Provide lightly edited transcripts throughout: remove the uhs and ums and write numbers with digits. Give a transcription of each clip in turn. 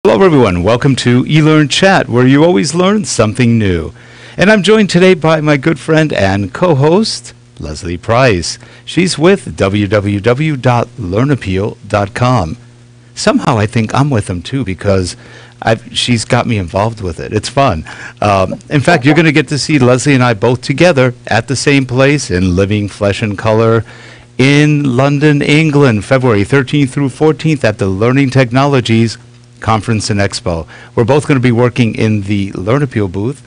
Hello everyone, welcome to eLearnChat, where you always learn something new. And I'm joined today by my good friend and co-host, Lesley Price. She's with www.learnappeal.com. Somehow I think I'm with them too because she's got me involved with it. It's fun. In fact, you're going to get to see Lesley and I both together at the same place in living flesh and color in London, England, February 13th through 14th at the Learning Technologies Conference and Expo. We're both going to be working in the Learn Appeal booth.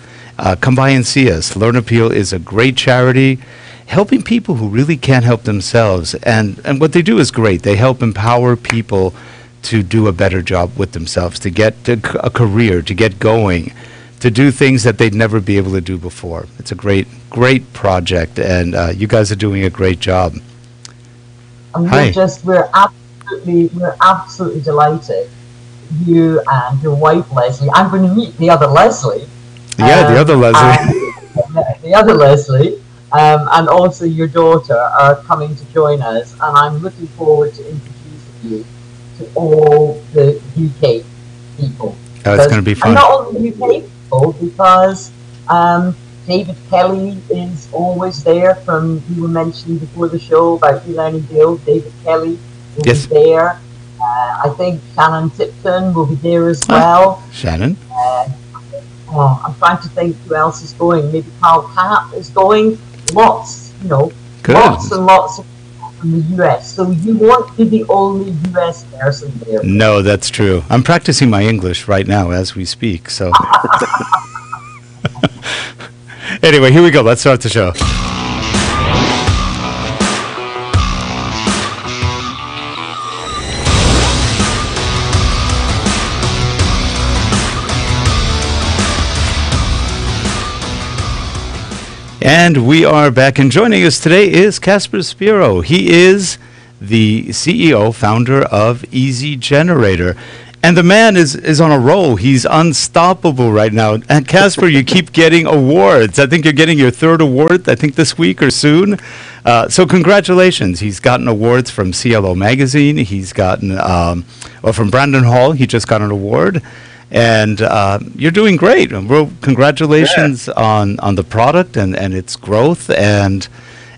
Come by and see us. Learn Appeal is a great charity helping people who really can't help themselves. And what they do is great. They help empower people to do a better job with themselves, to get a career, to get going, to do things that they'd never be able to do before. It's a great project, and you guys are doing a great job. And Hi. we're absolutely delighted. You and your wife Lesley. I'm going to meet the other Lesley. Yeah, the other Lesley. The other Lesley, and also your daughter are coming to join us, and I'm looking forward to introducing you to all the UK people. Oh, it's going to be fun. And not only UK people, because David Kelly is always there. You were mentioning before the show about eLearning Guild. David Kelly will be there. I think Shannon Tipton will be there as well. Shannon? I'm trying to think who else is going. Maybe Carl Capp is going. Lots, Good. lots and lots of people from the US. So you won't be the only US person there. No, that's true. I'm practicing my English right now as we speak. So, anyway, here we go. Let's start the show. And we are back, and joining us today is Kasper Spiro. He is the CEO, founder of Easygenerator. And the man is on a roll. He's unstoppable right now. And Kasper, you keep getting awards. I think you're getting your third award, I think this week or soon. So congratulations. He's gotten awards from CLO Magazine. He's gotten, from Brandon Hall, he just got an award. And you're doing great. Well, congratulations on the product and its growth and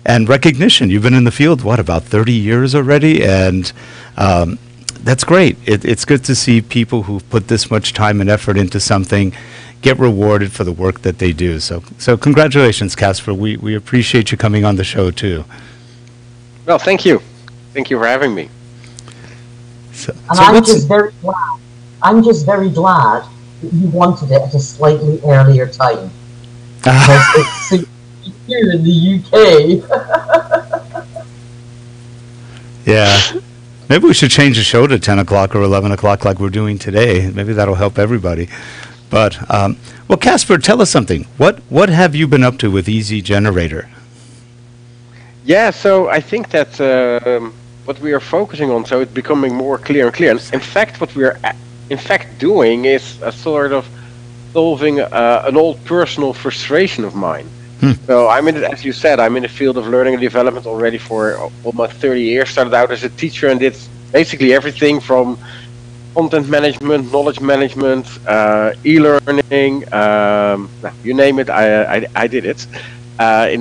recognition. You've been in the field, about 30 years already? And that's great. It's good to see people who've put this much time and effort into something get rewarded for the work that they do. So congratulations, Kasper. We appreciate you coming on the show, too. Well, thank you. Thank you for having me. I'm just very glad that you wanted it at a slightly earlier time. Because it suits you in the UK. Yeah. Maybe we should change the show to 10 o'clock or 11 o'clock like we're doing today. Maybe that'll help everybody. But, well, Kasper, tell us something. What have you been up to with Easygenerator? Yeah, so I think that what we are focusing on, so it's becoming more clear and clear. And in fact, what we are doing is a sort of solving an old personal frustration of mine. So as you said, I'm in the field of learning and development already for almost 30 years. Started out as a teacher and did basically everything from content management, knowledge management, e-learning, you name it, I did it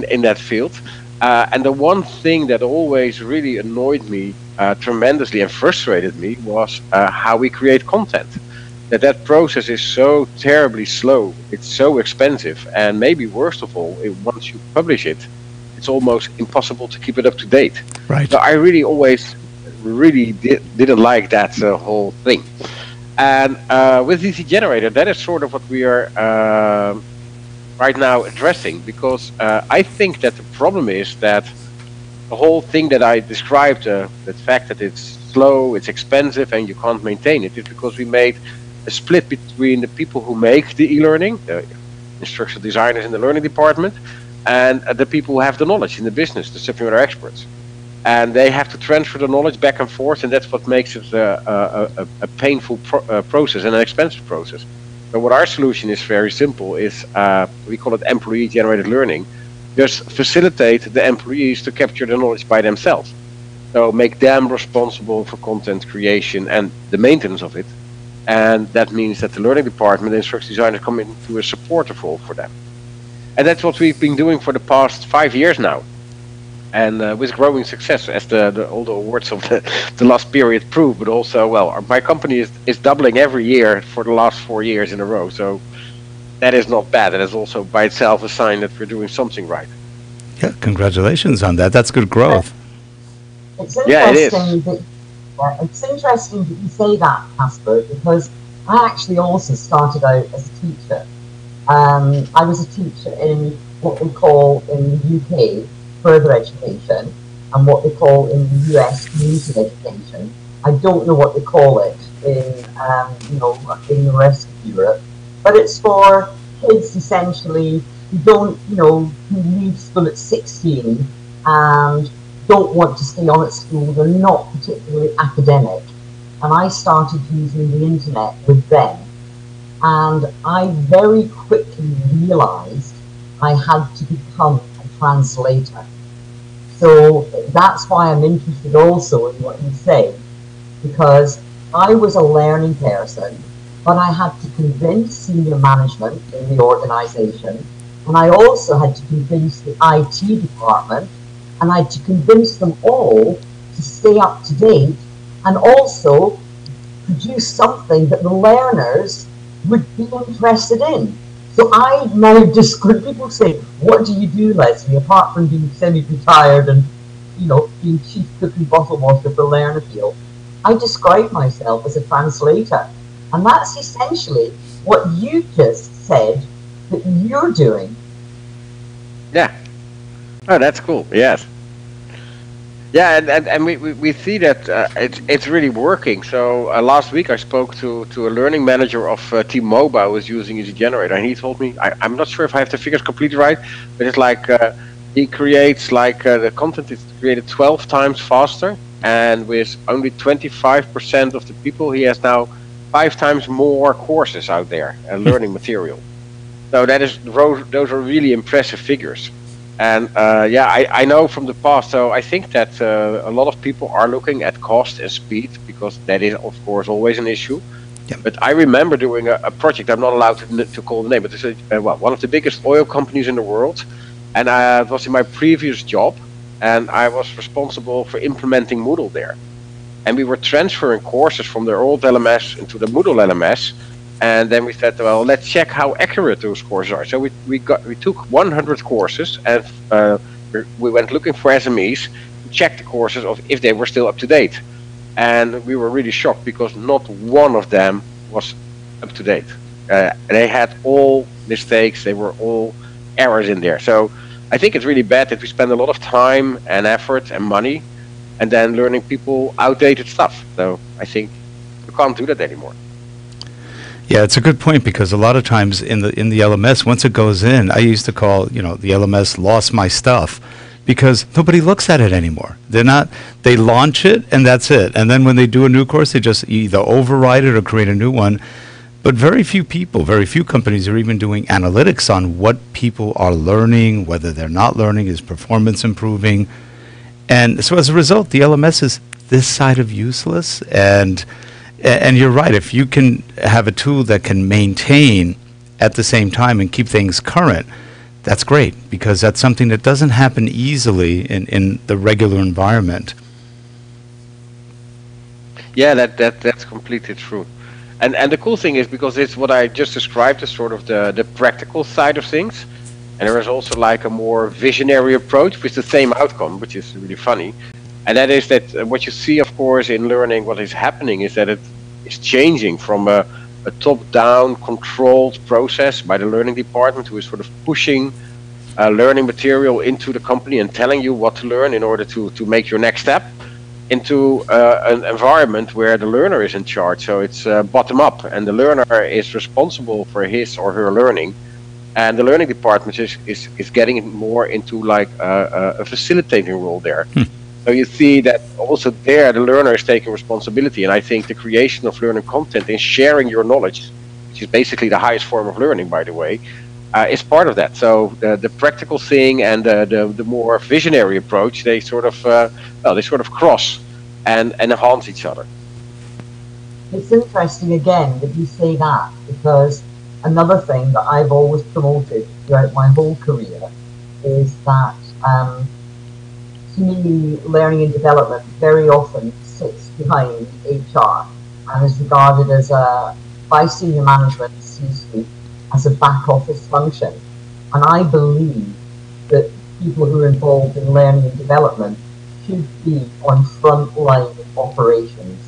in that field. And the one thing that always really annoyed me tremendously and frustrated me was how we create content. That process is so terribly slow, it's so expensive, and maybe worst of all, once you publish it, it's almost impossible to keep it up to date. Right. So I didn't like that whole thing. And with Easygenerator, that is sort of what we are right now addressing, because I think that the problem is that the whole thing that I described, the fact that it's slow, it's expensive, and you can't maintain it, is because we made a split between the people who make the e-learning, the instructional designers in the learning department, and the people who have the knowledge in the business, the subject matter experts. And they have to transfer the knowledge back and forth, and that's what makes it a painful process and an expensive process. So what our solution is very simple, is we call it employee-generated learning. Just facilitate the employees to capture the knowledge by themselves. So make them responsible for content creation and the maintenance of it. And that means that the learning department and instruction designers come into a supportive role for them. And that's what we've been doing for the past 5 years now. And with growing success, as all the awards of the last period prove, but also, well, my company is doubling every year for the last 4 years in a row. So that is not bad. That is also by itself a sign that we're doing something right. Yeah, congratulations on that. That's good growth. It's interesting it's interesting that you say that, Kasper, because I actually also started out as a teacher. I was a teacher in what we call in the UK further education, and what they call in the US community education. I don't know what they call it in in the rest of Europe, but it's for kids essentially who don't, who leave school at 16 and don't want to stay on at school. They're not particularly academic, and I started using the internet with them, and I very quickly realized I had to become a translator. So that's why I'm interested also in what you say, because I was a learning person, but I had to convince senior management in the organization, and I also had to convince the IT department, and I had to convince them all to stay up to date and also produce something that the learners would be interested in. So I now just, when people say, what do you do, Lesley, apart from being semi-retired and, being chief cook and bottle washer for Learner Field, I describe myself as a translator. And that's essentially what you just said that you're doing. Yeah. Oh, that's cool. Yes. Yeah, and we see that it's really working. So last week I spoke to a learning manager of T-Mobile who was using Easygenerator, and he told me, I'm not sure if I have the figures completely right, but it's like he creates the content is created 12 times faster, and with only 25% of the people, he has now 5 times more courses out there and learning material. So those are really impressive figures. And I know from the past, so I think that a lot of people are looking at cost and speed, because that is, of course, always an issue. Yeah. But I remember doing a project, I'm not allowed to call the name, but it's one of the biggest oil companies in the world. And it was in my previous job, and I was responsible for implementing Moodle there. And we were transferring courses from their old LMS into the Moodle LMS. And then we said, well, let's check how accurate those courses are. So we took 100 courses, and we went looking for SMEs to check the courses of if they were still up to date. And we were really shocked, because not one of them was up to date. They had all mistakes, they were all errors in there. So I think it's really bad that we spend a lot of time and effort and money and then learning people outdated stuff. So I think we can't do that anymore. Yeah, it's a good point, because a lot of times in the LMS, once it goes in, I used to call, the LMS lost my stuff, because nobody looks at it anymore. They launch it and that's it. And then when they do a new course, they just either override it or create a new one. But very few companies are even doing analytics on what people are learning, whether they're not learning, is performance improving. And so as a result, the LMS is this side of useless. And you're right, if you can have a tool that can maintain at the same time and keep things current, that's great, because that's something that doesn't happen easily in the regular environment. Yeah, that's completely true. And the cool thing is, because it's what I just described as sort of the practical side of things, and there is also a more visionary approach with the same outcome, which is really funny. And that is that what you see, of course, in learning, what is happening is that it is changing from a top-down controlled process by the learning department, who is sort of pushing learning material into the company and telling you what to learn in order to make your next step, into an environment where the learner is in charge. So it's bottom up, and the learner is responsible for his or her learning. And the learning department is getting more into a facilitating role there. So you see that also there the learner is taking responsibility, and I think the creation of learning content and sharing your knowledge, which is basically the highest form of learning, by the way, is part of that. So the practical thing and the more visionary approach, they sort of cross and enhance each other. it's interesting again that you say that, because another thing that I've always promoted throughout my whole career is that, to me, learning and development very often sits behind HR and is regarded as by senior management, C-suite, as a back office function. And I believe that people who are involved in learning and development should be on front line operations,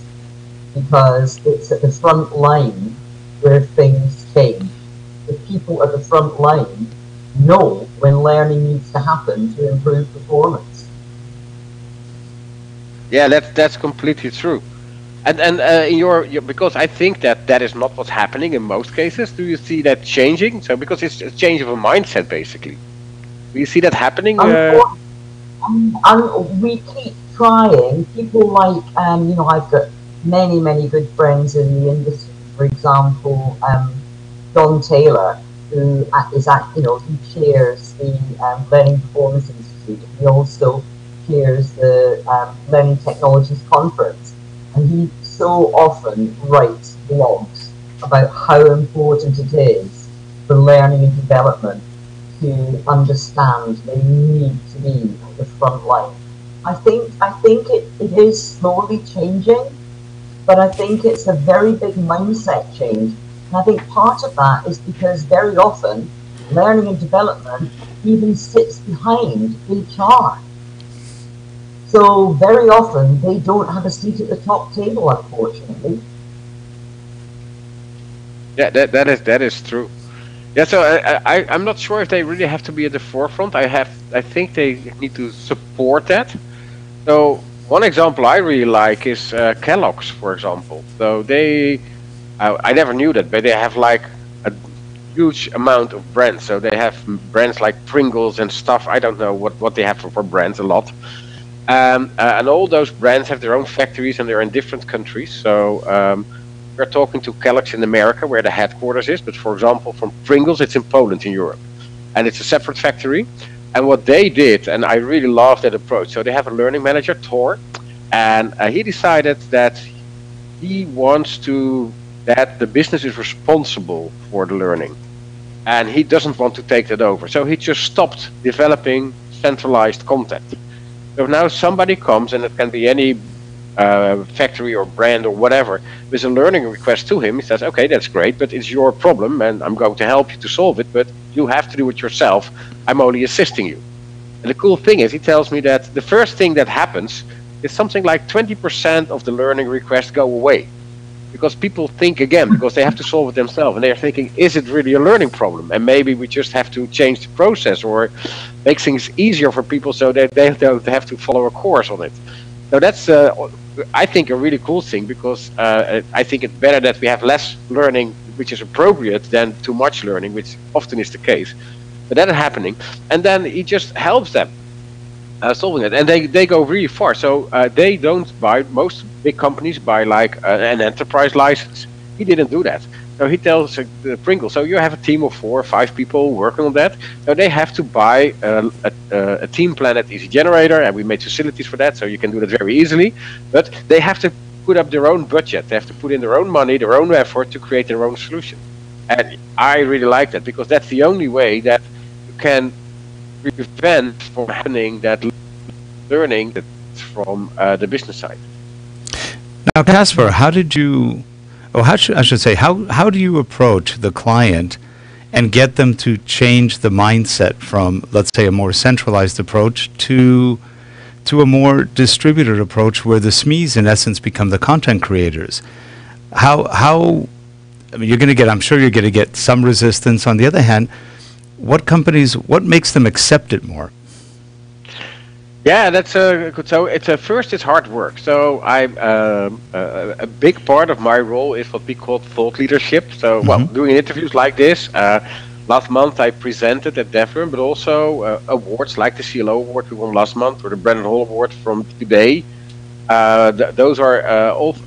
because it's at the front line where things change. The people at the front line know when learning needs to happen to improve performance. Yeah, that's completely true. And in your because I think that is not what's happening in most cases. Do you see that changing? So because it's a change of a mindset, basically. Do you see that happening? And we keep trying. People like, I've got many good friends in the industry. For example, Don Taylor, who is he chairs the Learning Performance Institute. He also chairs the Learning Technologies Conference, and he so often writes blogs about how important it is for learning and development to understand they need to be at the front line. I think it is slowly changing, but I think it's a very big mindset change. And I think part of that is because very often learning and development even sits behind HR. So very often they don't have a seat at the top table, unfortunately. Yeah, that is true. Yeah, so I'm not sure if they really have to be at the forefront. I think they need to support that. So one example I really like is Kellogg's, for example. So I never knew that, but they have like a huge amount of brands. So they have brands like Pringles and stuff. I don't know what they have for brands, a lot. And all those brands have their own factories and they're in different countries. So we're talking to Kellogg's in America, where the headquarters is. But for example, from Pringles, it's in Poland, in Europe. And it's a separate factory. And what they did, and I really love that approach. So they have a learning manager, Thor, and he decided that he wants that the business is responsible for the learning. And he doesn't want to take that over. So he just stopped developing centralized content. So now somebody comes, and it can be any factory or brand or whatever, with a learning request to him. He says, okay, that's great, but it's your problem and I'm going to help you to solve it, but you have to do it yourself. I'm only assisting you. And the cool thing is, he tells me that the first thing that happens is something like 20% of the learning requests go away. Because people think again, because they have to solve it themselves, and they're thinking, is it really a learning problem? And maybe we just have to change the process or make things easier for people so that they don't have to follow a course on it. So that's, I think, a really cool thing, because I think it's better that we have less learning which is appropriate than too much learning, which often is the case. But that is happening. And then he just helps them solving it. And they go really far. So they don't buy, most big companies buy like an enterprise license. He didn't do that. So he tells the Pringles, so you have a team of 4 or 5 people working on that. So they have to buy a team plan at Easygenerator, and we made facilities for that, so you can do that very easily. But they have to put up their own budget. They have to put in their own money, their own effort to create their own solution. And I really like that, because that's the only way that you can prevent from happening that learning from the business side. Now, Kasper, how did you... Oh, I should say, how do you approach the client and get them to change the mindset from, let's say, a more centralized approach to a more distributed approach where the SMEs, in essence, become the content creators? I mean, I'm sure you're going to get some resistance. On the other hand, what makes them accept it more? Yeah, that's good. So first it's hard work. So a big part of my role is what we call thought leadership. So well, doing interviews like this. Last month I presented at DevLearn, but also awards like the CLO award we won last month, or the Brandon Hall award from today. Those are all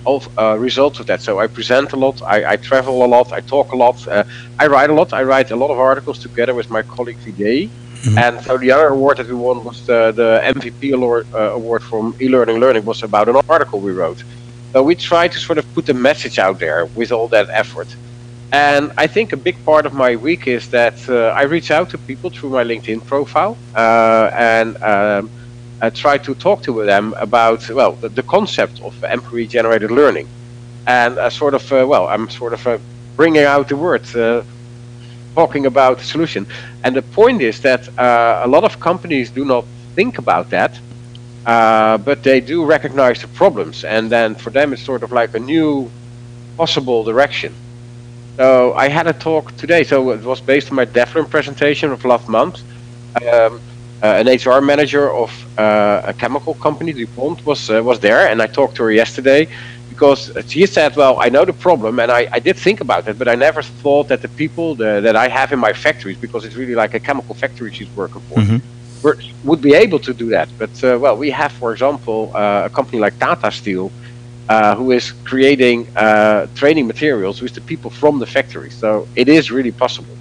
results of that. So I present a lot, I travel a lot, I talk a lot, I write a lot. I write a lot of articles together with my colleague Videy. And so the other award that we won was the MVP award from eLearning was about an article we wrote. So we try to sort of put the message out there with all that effort. And I think a big part of my week is that I reach out to people through my LinkedIn profile and I try to talk to them about, well, the concept of employee-generated learning. And I'm sort of bringing out the word, talking about the solution. And the point is that a lot of companies do not think about that, but they do recognize the problems. And then for them, it's sort of like a new possible direction. So I had a talk today, so it was based on my DEFLEARN presentation of last month. An HR manager of a chemical company, DuPont, was there, and I talked to her yesterday because she said, well, I know the problem, and I did think about it, but I never thought that the people that I have in my factories, because it's really like a chemical factory she's working for, would be able to do that. But, well, we have, for example, a company like Tata Steel, who is creating training materials with the people from the factory. So it is really possible.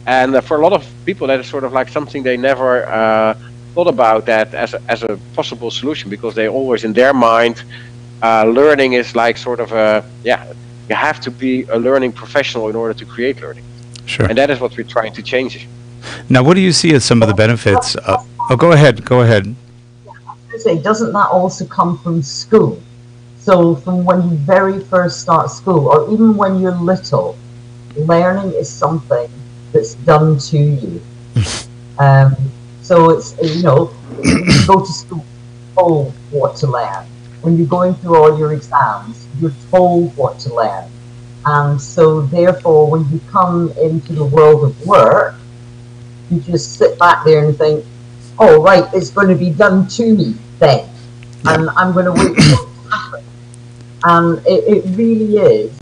And for a lot of people, that is sort of like something they never thought about that as a possible solution, because they always, in their mind, learning is like sort of you have to be a learning professional in order to create learning. Sure. And that is what we're trying to change. Now, what do you see as some of the benefits? Go ahead. I was going to say, doesn't that also come from school? So from when you very first start school, or even when you're little, learning is something that's done to you. So it's, you know, you go to school told what to learn. When you're going through all your exams, you're told what to learn. And so therefore, when you come into the world of work, you just sit back there and think, oh, right, it's going to be done to me then. And I'm going to wait for it to happen. And it really is,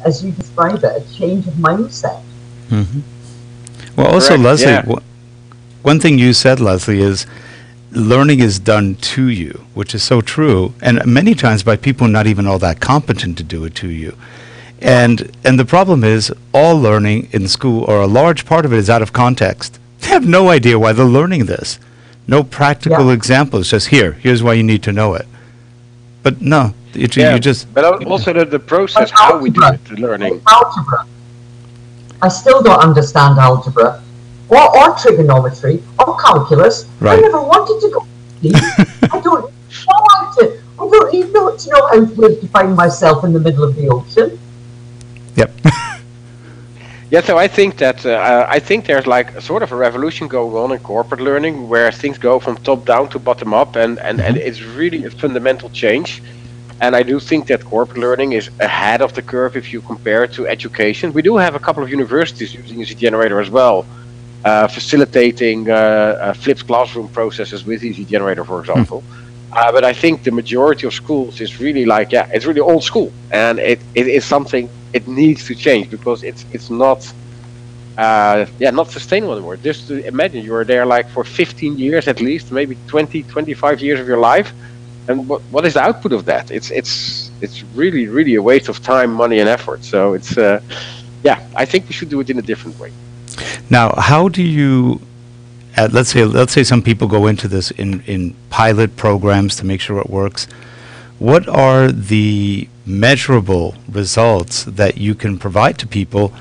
as you describe it, a change of mindset. Well, also, Correct, Lesley, one thing you said, Lesley, is learning is done to you, which is so true, and many times by people not even all that competent to do it to you. And the problem is, all learning in school, or a large part of it, is out of context. They have no idea why they're learning this. No practical examples, just here's why you need to know it. But no, you just... But also the process, how we do it, the learning. Algebra. I still don't understand algebra, or trigonometry, or calculus. Right. I never wanted to go to sea. I don't know how to. I don't even know how to find myself in the middle of the ocean. Yep. Yeah, so I think that there's like sort of a revolution going on in corporate learning, where things go from top down to bottom up, and it's really a fundamental change. And I do think that corporate learning is ahead of the curve if you compare it to education. We do have a couple of universities using Easygenerator as well, facilitating flipped classroom processes with Easygenerator, for example. But I think the majority of schools is really like, it's really old school, and it is something it needs to change, because it's not not sustainable anymore. Just to imagine you're there like for 15 years at least, maybe 20, 25 years of your life. And what is the output of that? It's really, really a waste of time, money, and effort. So it's I think we should do it in a different way. Now, how do you, let's say some people go into this in pilot programs to make sure it works. What are the measurable results that you can provide to people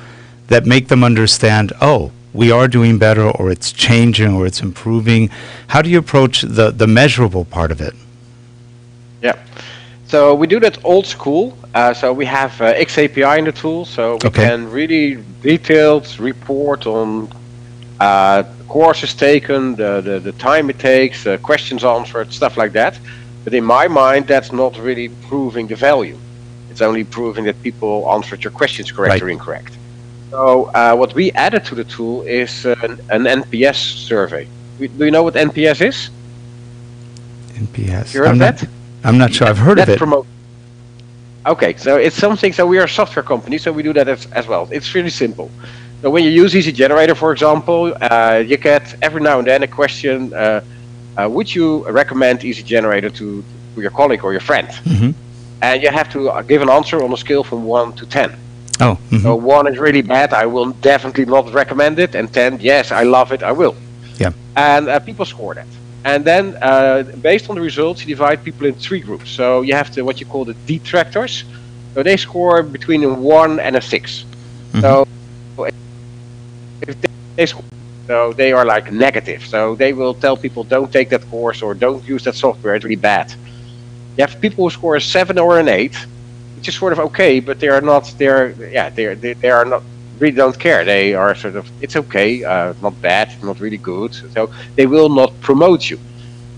that make them understand, oh, we are doing better, or it's changing, or it's improving? How do you approach the measurable part of it? Yeah, so we do that old school. So we have XAPI in the tool, so we can really detailed report on courses taken, the time it takes, questions answered, stuff like that. But in my mind, that's not really proving the value. It's only proving that people answered your questions correct or incorrect. So what we added to the tool is an NPS survey. Do you know what NPS is? NPS. You heard of that? I'm not sure. I've heard of it. Okay, so it's something. So we are a software company, so we do that as well. It's really simple. So when you use Easygenerator, for example, you get every now and then a question: would you recommend Easygenerator to your colleague or your friend? And you have to give an answer on a scale from 1 to 10. So 1 is really bad, I will definitely not recommend it, and 10, yes, I love it, I will. Yeah. And people score that. And then, based on the results, you divide people in 3 groups. So you have what you call the detractors. So they score between a 1 and a 6. So if they score, so they are like negative. So they will tell people, don't take that course or don't use that software, it's really bad. You have people who score a 7 or an 8, which is sort of okay, but they are not, they are not, really don't care. They are sort of, it's okay, not bad, not really good. So they will not promote you.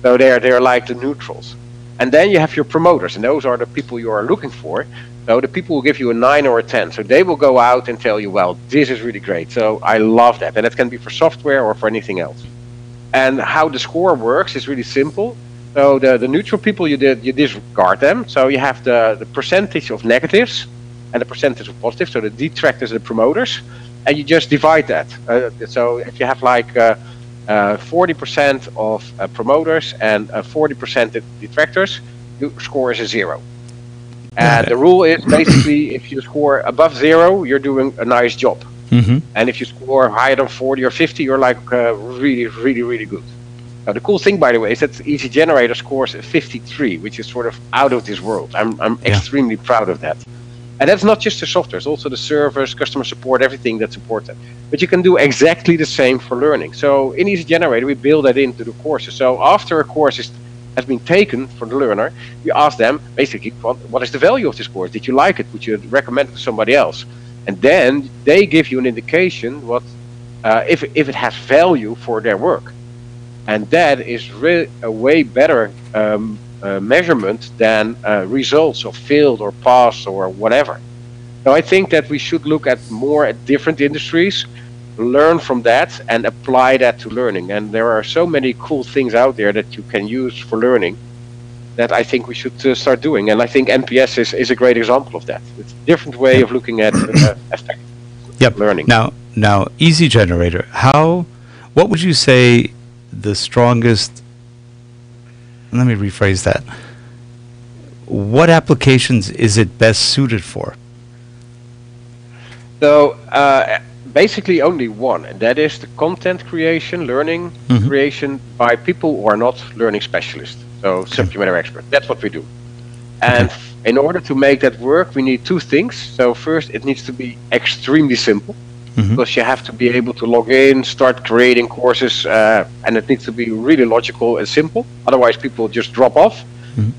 So they're like the neutrals. And then you have your promoters, and those are the people you are looking for. So the people will give you a 9 or a 10. So they will go out and tell you, well, this is really great. So I love that. And that can be for software or for anything else. And how the score works is really simple. So the neutral people, you disregard them. So you have the percentage of negatives and the percentage of positives. So the detractors and the promoters. And you just divide that. So if you have like 40% of promoters and 40% detractors, your score is a 0. And the rule is basically if you score above 0, you're doing a nice job. And if you score higher than 40 or 50, you're like really, really, really good. Now, the cool thing, by the way, is that Easygenerator scores a 53, which is sort of out of this world. I'm extremely proud of that. And that's not just the software, it's also the servers, customer support, everything that supports that. But you can do exactly the same for learning. So in Easygenerator, we build that into the courses. So after a course has been taken for the learner, you ask them basically, what is the value of this course? Did you like it? Would you recommend it to somebody else? And then they give you an indication what if it has value for their work. And that is really a way better measurement than results of failed or passed or whatever. So I think that we should look at more at different industries, learn from that and apply that to learning. And there are so many cool things out there that you can use for learning that I think we should start doing. And I think NPS is a great example of that. It's a different way of looking at effective learning. Now Easygenerator, what would you say the strongest, let me rephrase that. What applications is it best suited for? So basically only one, and that is the content creation, learning creation by people who are not learning specialists, so subject matter experts. That's what we do. And in order to make that work, we need 2 things. So first, it needs to be extremely simple. Because you have to be able to log in, start creating courses, and it needs to be really logical and simple. Otherwise, people just drop off.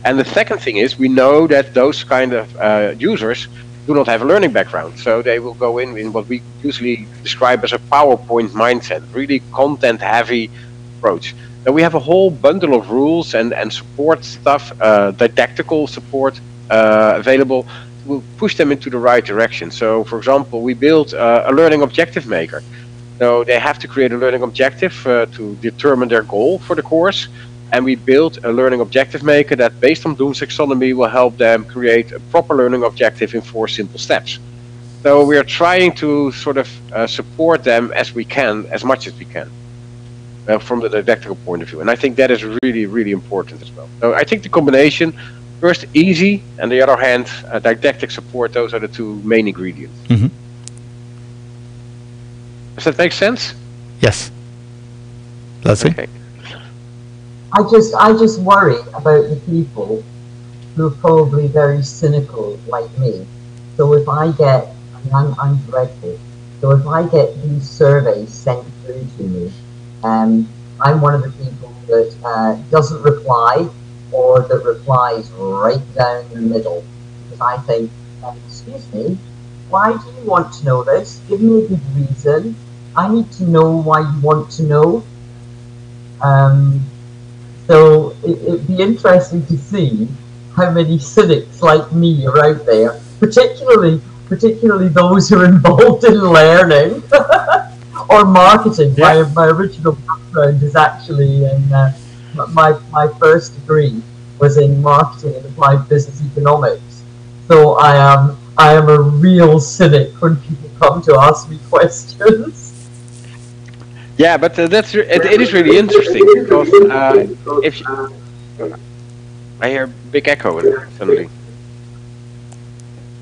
And the second thing is, we know that those kind of users do not have a learning background. So they will go in what we usually describe as a PowerPoint mindset, really content-heavy approach. Now we have a whole bundle of rules and support stuff, didactical support available. Will push them into the right direction. So, for example, we built a learning objective maker. So they have to create a learning objective to determine their goal for the course. And we built a learning objective maker that, based on Bloom's taxonomy, will help them create a proper learning objective in 4 simple steps. So we are trying to sort of support them as we can, as much as we can, from the didactical point of view. And I think that is really, really important as well. So I think the combination, first, easy, and the other hand, didactic support, those are the 2 main ingredients. Does that make sense? Yes. Lesley? Okay. I just worry about the people who are probably very cynical like me. So if I get, I'm directed, so if I get these surveys sent through to me, I'm one of the people that doesn't reply, or that replies right down the middle, because I think, excuse me, why do you want to know this? Give me a good reason. I need to know why you want to know. So it'd be interesting to see how many cynics like me are out there, particularly those who are involved in learning or marketing. My original background is actually in my first degree was in marketing and applied business economics. So I am a real cynic when people come to ask me questions. Yeah, but it is really interesting because if you, I hear a big echo in there suddenly.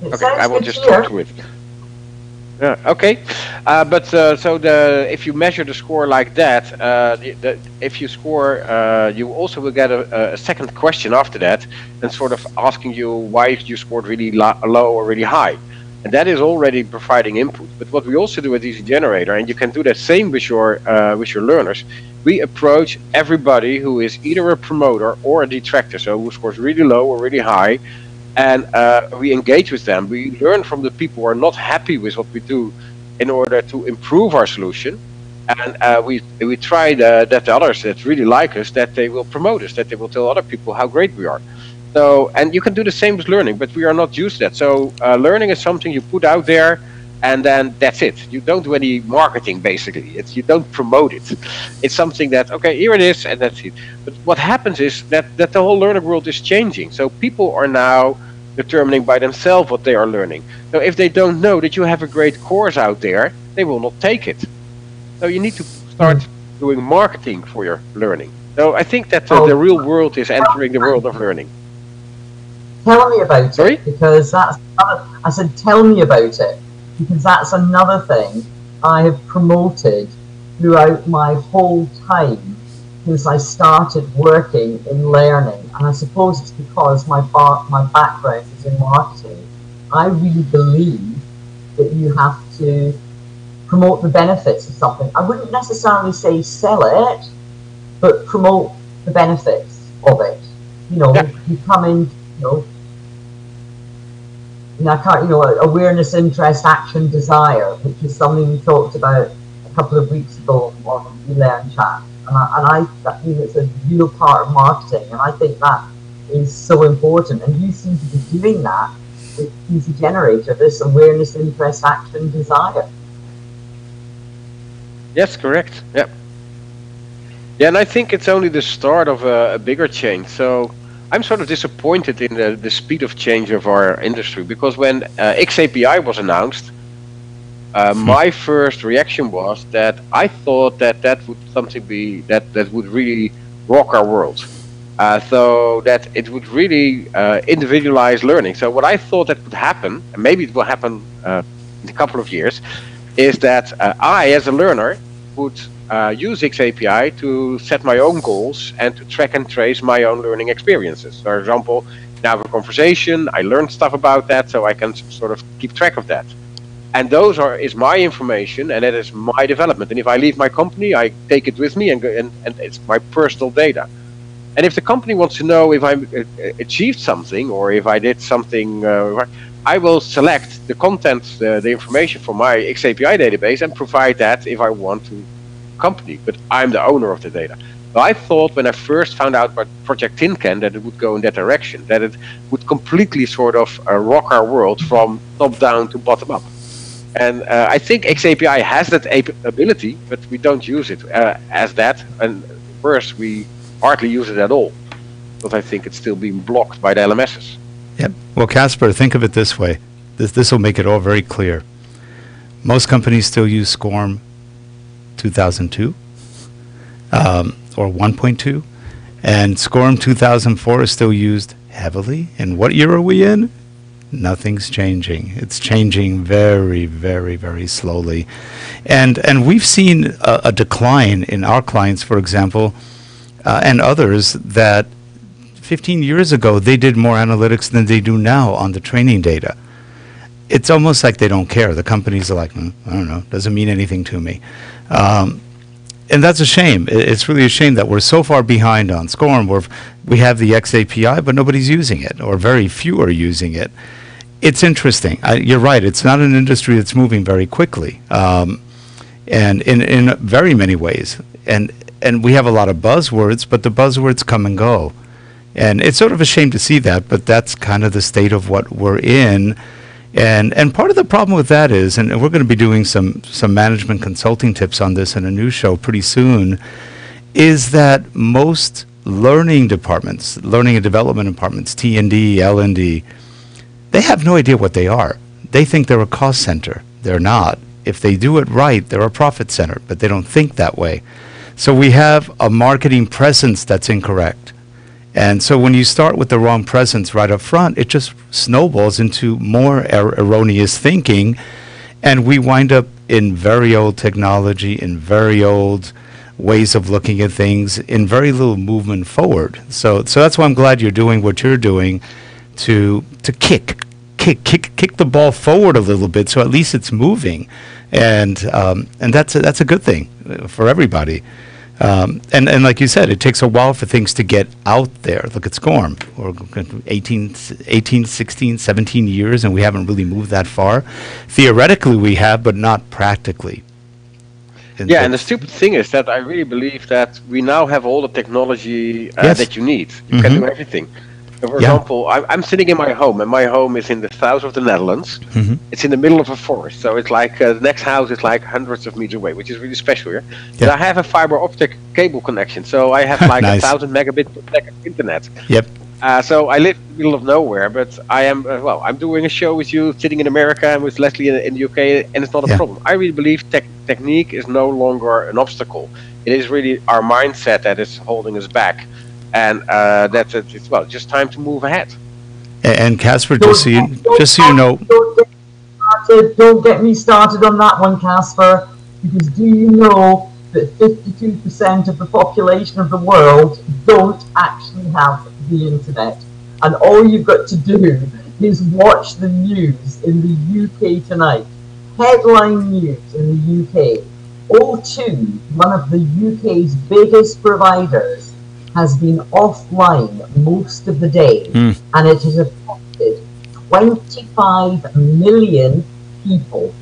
Okay, I will just talk to it. Yeah, okay. If you measure the score like that, if you score, you also will get a second question after that, and sort of asking you why you scored really low or really high, and that is already providing input. But what we also do at Easygenerator, and you can do that same with your learners, we approach everybody who is either a promoter or a detractor, so who scores really low or really high, and we engage with them. We learn from the people who are not happy with what we do in order to improve our solution, and we try that the others that really like us, that they will promote us, that they will tell other people how great we are. So, and you can do the same with learning, but we are not used to that. So learning is something you put out there, and then that's it. You don't do any marketing, basically. You don't promote it. It's something that, okay, here it is, and that's it. But what happens is that the whole learning world is changing. So people are now determining by themselves what they are learning. So if they don't know that you have a great course out there, they will not take it. So you need to start doing marketing for your learning. So I think that the real world is entering the world of learning. Tell me about Sorry? it, because I said tell me about it, because that's another thing I have promoted throughout my whole time since I started working in learning. And I suppose it's because my background is in marketing. I really believe that you have to promote the benefits of something. I wouldn't necessarily say sell it, but promote the benefits of it. You know, you come in, awareness, interest, action, desire, which is something we talked about a couple of weeks ago on eLearnChat. And I think it's a real part of marketing, and I think that is so important. And you seem to be doing that with Easygenerator, this awareness, interest, action, desire. Yes, correct. Yeah. Yeah, and I think it's only the start of a bigger change. So I'm sort of disappointed in the speed of change of our industry, because when XAPI was announced, my first reaction was that I thought that would something be that would really rock our world. So that it would really individualize learning. So what I thought that would happen, and maybe it will happen in a couple of years, is that I, as a learner, would use XAPI to set my own goals and to track and trace my own learning experiences. For example, now have a conversation, I learned stuff about that, so I can sort of keep track of that. And those is my information, and that is my development. And if I leave my company, I take it with me, and it's my personal data. And if the company wants to know if I achieved something or if I did something, I will select the content, the information from my XAPI database, and provide that if I want to company. But I'm the owner of the data. So I thought when I first found out about Project Tin Can that it would go in that direction, that it would completely sort of rock our world from top down to bottom up. And I think XAPI has that ability, but we don't use it as that. And first, we hardly use it at all, because I think it's still being blocked by the LMSs. Yep. Well, Kasper, think of it this way. This will make it all very clear. Most companies still use SCORM 2002 or 1.2, and SCORM 2004 is still used heavily. And what year are we in? Nothing's changing. It's changing very, very, very slowly. And we've seen a decline in our clients, for example, and others, that 15 years ago they did more analytics than they do now on the training data. It's almost like they don't care. The companies are like, I don't know, doesn't mean anything to me. And that's a shame. It's really a shame that we're so far behind on SCORM, where we have the XAPI, but nobody's using it, or very few are using it. It's interesting. You're right. It's not an industry that's moving very quickly, and in very many ways. And we have a lot of buzzwords, but the buzzwords come and go. And it's sort of a shame to see that, but that's kind of the state of what we're in. And part of the problem with that is, and we're going to be doing some management consulting tips on this in a new show pretty soon, is that most learning departments, learning and development departments, T&D, L&D, they have no idea what they are. They think they're a cost center. They're not. If they do it right, they're a profit center, but they don't think that way. So we have a marketing presence that's incorrect. And so when you start with the wrong presence right up front, it just snowballs into more erroneous thinking. And we wind up in very old technology, in very old ways of looking at things, in very little movement forward. So that's why I'm glad you're doing what you're doing to kick the ball forward a little bit, so at least it's moving, and that's a good thing for everybody. And like you said, it takes a while for things to get out there. Look at SCORM, or 18, 16, 17 years, and we haven't really moved that far. Theoretically, we have, but not practically. And the stupid thing is that I really believe that we now have all the technology that you need. You can do everything. So for example, I'm sitting in my home, and my home is in the south of the Netherlands. It's in the middle of a forest, so it's like the next house is like hundreds of meters away, which is really special here. But I have a fiber optic cable connection, so I have like nice. 1,000 megabits per second internet. So I live in the middle of nowhere, but I am I'm doing a show with you, sitting in America, and with Lesley in the UK, and it's not a problem. I really believe technique is no longer an obstacle. It is really our mindset that is holding us back. And that's it. It's just time to move ahead. And Kasper, just so you know, don't get me started on that one, Kasper. Because do you know that 52% of the population of the world don't actually have the internet, and all you've got to do is watch the news in the UK tonight. Headline news in the UK: O2, one of the UK's biggest providers, has been offline most of the day, and it has affected 25 million people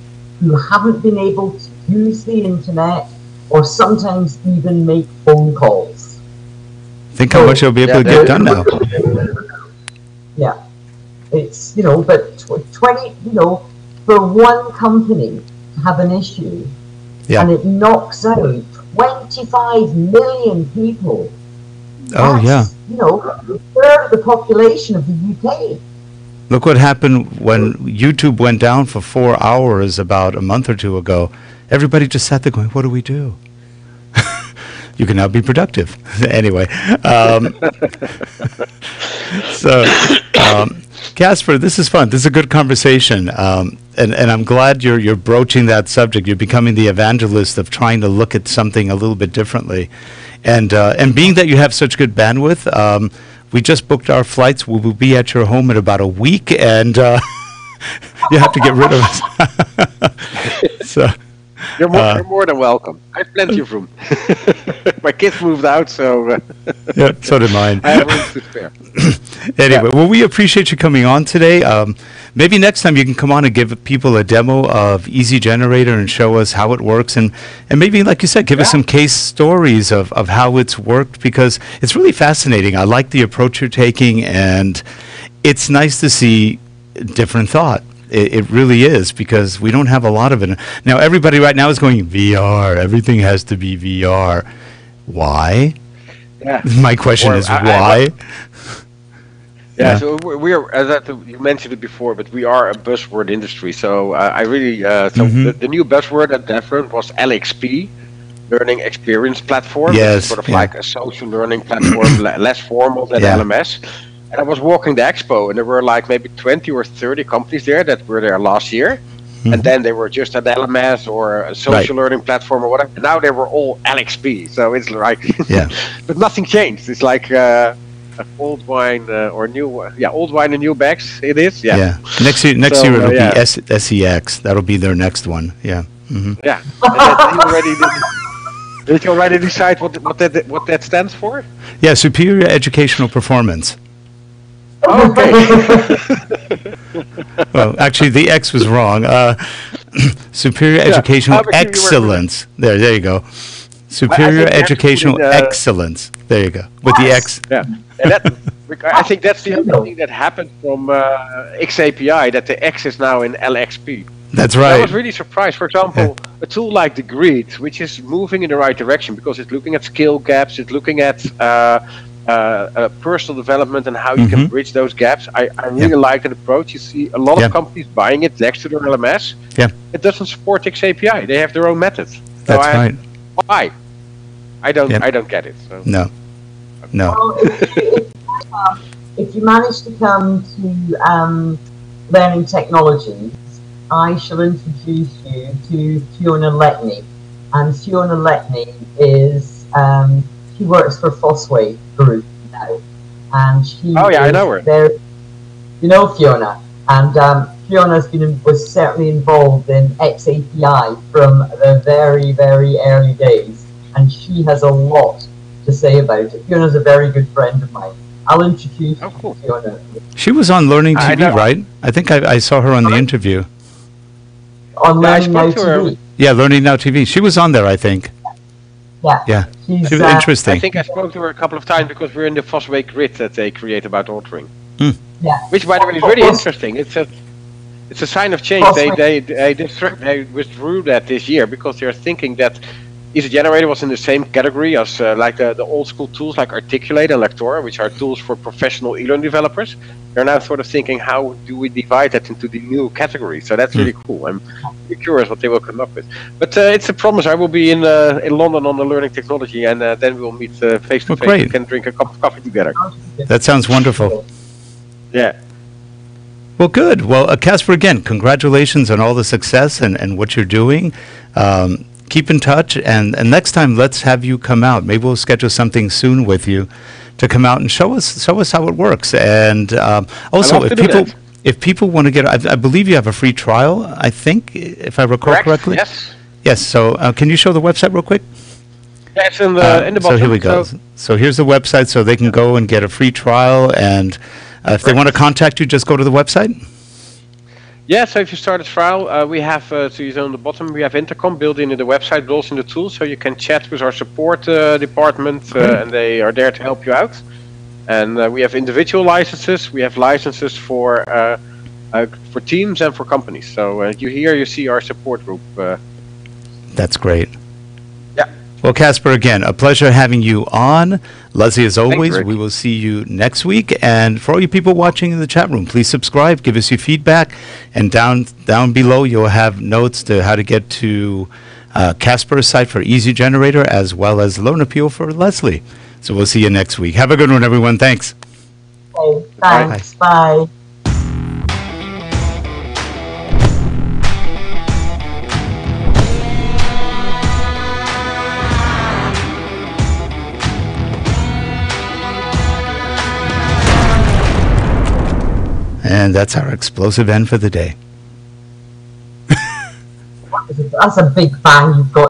who haven't been able to use the internet or sometimes even make phone calls. Think how much you'll be able to get done now. Yeah, it's, but 20, for one company to have an issue, and it knocks out 25 million people. That's, a third of the population of the UK. Look what happened when YouTube went down for 4 hours about a month or two ago. Everybody just sat there going, what do we do? You can now be productive. Anyway. Kasper, this is fun. This is a good conversation. And I'm glad you're broaching that subject. You're becoming the evangelist of trying to look at something a little bit differently. And being that you have such good bandwidth, we just booked our flights. We will be at your home in about a week, and you have to get rid of us. So, you're more than welcome. I have plenty of room. My kids moved out, so... yeah, so did mine. I have room to spare. Anyway, well, we appreciate you coming on today. Maybe next time you can come on and give people a demo of Easygenerator and show us how it works, and maybe, like you said, give us some case stories of how it's worked, because it's really fascinating. I like the approach you're taking, and it's nice to see different thought. It really is, because we don't have a lot of it. Now, everybody right now is going, VR, everything has to be VR. Why? Yeah. My question is why? So we are, as you mentioned it before, but we are a buzzword industry. So I really, the new buzzword at DevRun was LXP, Learning Experience Platform. Yes. Sort of like a social learning platform, less formal than LMS. And I was walking the expo, and there were like maybe 20 or 30 companies there that were there last year. And then they were just an LMS or a social learning platform or whatever. And now they were all LXP. So it's like, but nothing changed. It's like old wine or new wine. Yeah, old wine and new bags. It is. Yeah. Next year it'll be SEX. That'll be their next one. Yeah. Yeah. Did you already decide what that stands for? Yeah, Superior Educational Performance. Okay. Well, actually, the X was wrong. Superior Educational Excellence. There you go. Superior Educational Excellence. There you go. With the X. Yeah. And I think that's the only thing that happened from XAPI, that the X is now in LXP. That's right. I was really surprised. For example, a tool like the Grid, which is moving in the right direction because it's looking at skill gaps, it's looking at personal development and how you can bridge those gaps. I really like that approach. You see a lot of companies buying it next to their LMS. Yeah. It doesn't support XAPI. They have their own methods. That's right. Why? I don't get it. So. No. Well, if you manage to come to learning technologies, I shall introduce you to Fiona Letney. And Fiona Letney is, she works for Fosway Group now. And she I know her. There, you know Fiona. And Fiona's was certainly involved in XAPI from the very, very early days. And she has a lot to say about it. Fiona's a very good friend of mine. I'll introduce you to Fiona. She was on Learning TV, right? I think I saw her on the interview. On Learning Now TV. Yeah, Learning Now TV. She was on there, I think. Yeah. She was interesting. I think I spoke to her a couple of times because we're in the Fosway grid that they create about authoring. Yeah. Which, by the way, is really interesting. It's a sign of change. They withdrew that this year because they're thinking that Easygenerator was in the same category as like the old school tools like Articulate and Lectora, which are tools for professional eLearn developers. They're now sort of thinking, how do we divide that into the new category? So that's really cool. I'm really curious what they will come up with. But it's a promise. I will be in London on the Learning Technology, and then we'll meet face to face. We can drink a cup of coffee together. That sounds wonderful. Yeah. Well, good. Well, Kasper, again, congratulations on all the success and what you're doing. Keep in touch, and next time, let's have you come out. Maybe we'll schedule something soon with you to come out and show us how it works. And also, if people want to get, I believe you have a free trial. I think, if I recall correctly. Yes. Yes. So, can you show the website real quick? Yeah, it's in the bottom. So here we go. So here's the website, so they can go and get a free trial. And if they want to contact you, just go to the website. Yeah, so if you start a trial, we have, so you see on the bottom, we have intercom built into the website, but also in the tool, so you can chat with our support department, and they are there to help you out. And we have individual licenses, we have licenses for teams and for companies. So you see our support group. That's great. Yeah. Well, Kasper, again, a pleasure having you on. Lesley, as always, we will see you next week. And for all you people watching in the chat room, please subscribe, give us your feedback. And down below, you'll have notes to how to get to Kasper's site for Easygenerator, as well as Learn Appeal for Lesley. So we'll see you next week. Have a good one, everyone. Thanks. Okay, thanks. Bye. And that's our explosive end for the day. That's a big bang you've got.